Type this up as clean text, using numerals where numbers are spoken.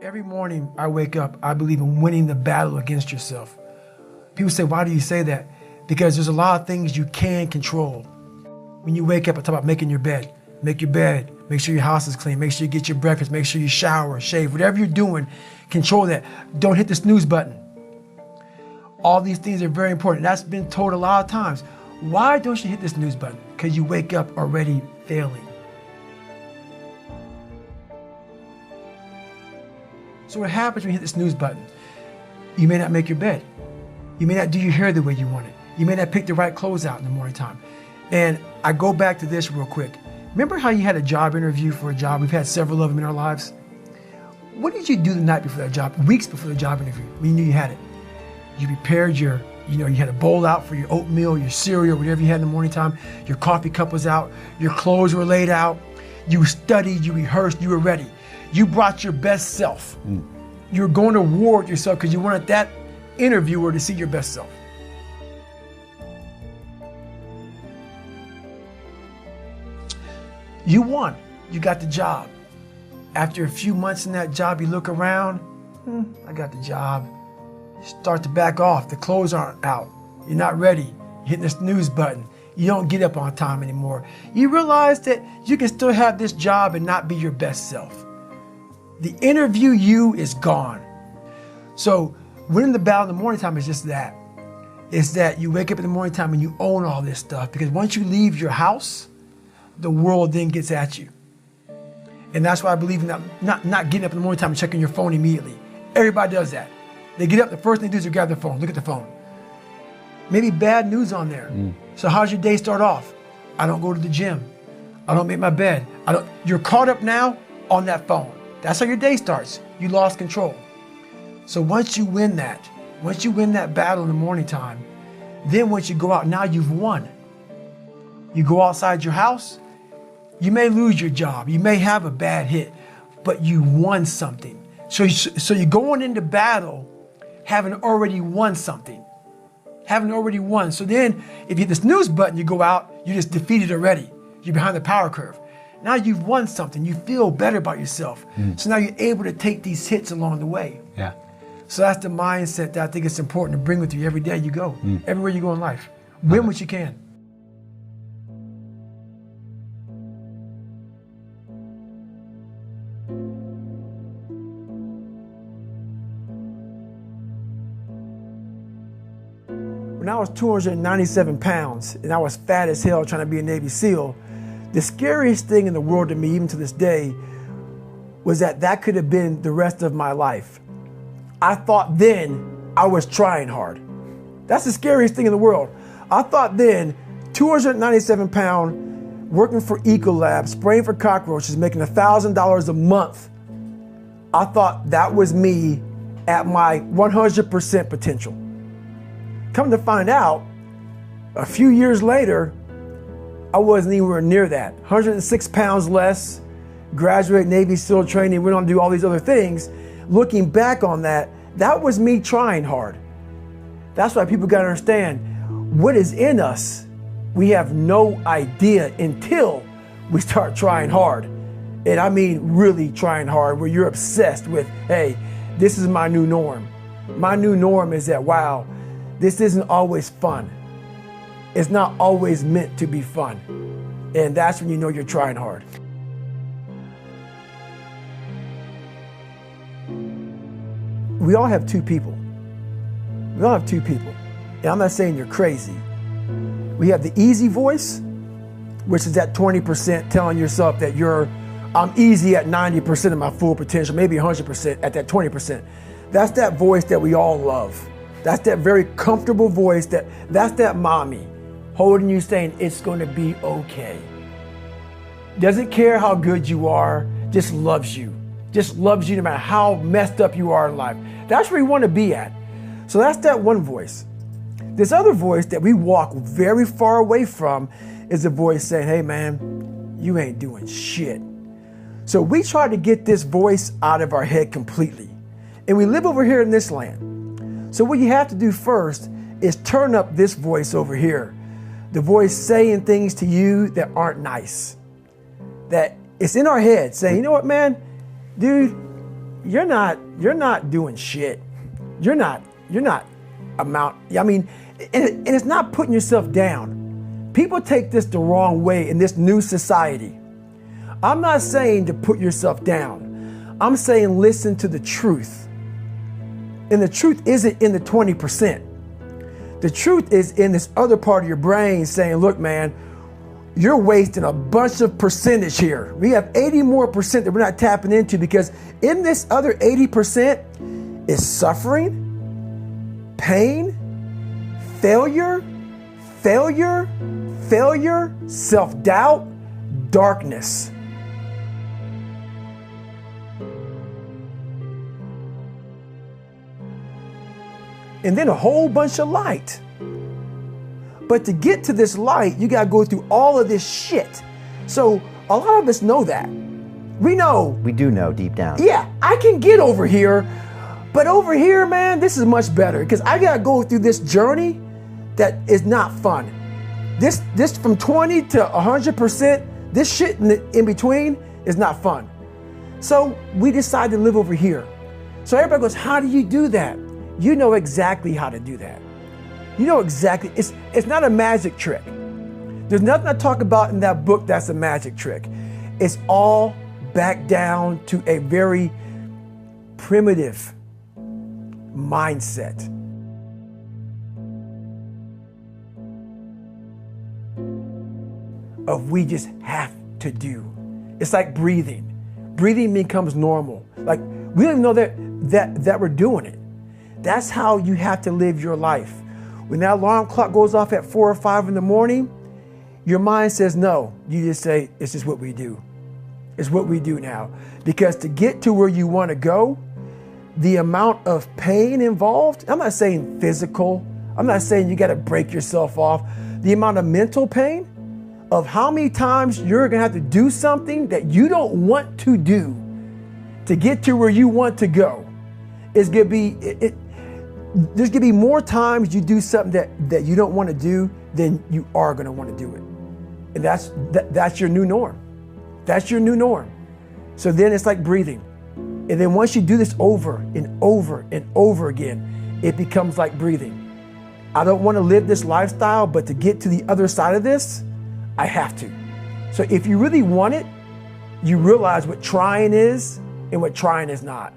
Every morning I wake up, I believe in winning the battle against yourself. People say, why do you say that? Because there's a lot of things you can control. When you wake up, I talk about making your bed. Make your bed, make sure your house is clean, make sure you get your breakfast, make sure you shower, shave, whatever you're doing, control that. Don't hit the snooze button. All these things are very important. That's been told a lot of times. Why don't you hit the snooze button? Because you wake up already failing. So what happens when you hit the snooze button? You may not make your bed. You may not do your hair the way you want it. You may not pick the right clothes out in the morning time. And I go back to this real quick. Remember how you had a job interview for a job? We've had several of them in our lives. What did you do the night before that job, weeks before the job interview, when you knew you had it? You prepared you had a bowl out for your oatmeal, your cereal, whatever you had in the morning time. Your coffee cup was out. Your clothes were laid out. You studied, you rehearsed, you were ready. You brought your best self. You were going to war with yourself because you wanted that interviewer to see your best self. You won. You got the job. After a few months in that job, you look around. I got the job. You start to back off. The clothes aren't out. You're not ready. You're hitting the snooze button. You don't get up on time anymore. You realize that you can still have this job and not be your best self. The interview you is gone. So winning the battle in the morning time is just that. It's that you wake up in the morning time and you own all this stuff, because once you leave your house, the world then gets at you. And that's why I believe in not getting up in the morning time and checking your phone immediately. Everybody does that. They get up, the first thing they do is grab their phone, look at the phone. Maybe bad news on there. So how's your day start off? I don't go to the gym. I don't make my bed. You're caught up now on that phone. That's how your day starts. You lost control. So once you win that battle in the morning time, then once you go out, now you've won. You go outside your house, you may lose your job, you may have a bad hit, but you won something. So you're going into battle having already won something. Having already won. So then if you hit the snooze button, you go out, you're just defeated already. You're behind the power curve. Now you've won something. You feel better about yourself. So now you're able to take these hits along the way. Yeah. So that's the mindset that I think it's important to bring with you every day you go, everywhere you go in life. Win what you can. When I was 297 pounds and I was fat as hell trying to be a Navy SEAL, the scariest thing in the world to me, even to this day, was that could have been the rest of my life. I thought then I was trying hard. That's the scariest thing in the world. I thought then, 297 pound, working for Ecolab, spraying for cockroaches, making $1,000 a month. I thought that was me at my 100% potential. Come to find out, a few years later, I wasn't anywhere near that. 106 pounds less, graduate Navy SEAL training, went on to do all these other things. Looking back on that was me trying hard. That's why people gotta understand, what is in us, we have no idea until we start trying hard. And I mean really trying hard, where you're obsessed with, hey, this is my new norm. My new norm is that, wow, this isn't always fun. It's not always meant to be fun. And that's when you know you're trying hard. We all have two people. We all have two people. And I'm not saying you're crazy. We have the easy voice, which is that 20% telling yourself that I'm easy at 90% of my full potential, maybe 100% at that 20%. That's that voice that we all love. That's that very comfortable voice, that's that mommy holding you saying it's going to be okay. Doesn't care how good you are, just loves you. Just loves you no matter how messed up you are in life. That's where you want to be at. So that's that one voice. This other voice that we walk very far away from is a voice saying, hey man, you ain't doing shit. So we try to get this voice out of our head completely. And we live over here in this land. So what you have to do first is turn up this voice over here. The voice saying things to you that aren't nice. That it's in our head saying, you know what, man? Dude, you're not doing shit. You're not I mean, and it's not putting yourself down. People take this the wrong way in this new society. I'm not saying to put yourself down. I'm saying listen to the truth. And the truth isn't in the 20%. The truth is in this other part of your brain saying, look, man, you're wasting a bunch of percentage here. We have 80 more percent that we're not tapping into, because in this other 80% is suffering, pain, failure, self-doubt, darkness. And then a whole bunch of light. But to get to this light, you got to go through all of this shit. So a lot of us know that. We know. We do know deep down. Yeah, I can get over here. But over here, man, this is much better, because I got to go through this journey that is not fun. This from 20 to 100%, this shit in between is not fun. So we decide to live over here. So everybody goes, how do you do that? You know exactly how to do that. You know exactly, it's not a magic trick. There's nothing I talk about in that book that's a magic trick. It's all back down to a very primitive mindset. Of we just have to do. It's like breathing. Breathing becomes normal. Like we don't even know that we're doing it. That's how you have to live your life. When that alarm clock goes off at 4 or 5 in the morning, your mind says no. You just say, it's just what we do. It's what we do now. Because to get to where you want to go, the amount of pain involved, I'm not saying physical, I'm not saying you got to break yourself off. The amount of mental pain of how many times you're going to have to do something that you don't want to do to get to where you want to go is going to be, there's going to be more times you do something that you don't want to do than you are going to want to do it. And that's your new norm. That's your new norm. So then it's like breathing. And then once you do this over and over and over again, it becomes like breathing. I don't want to live this lifestyle, but to get to the other side of this, I have to. So if you really want it, you realize what trying is and what trying is not.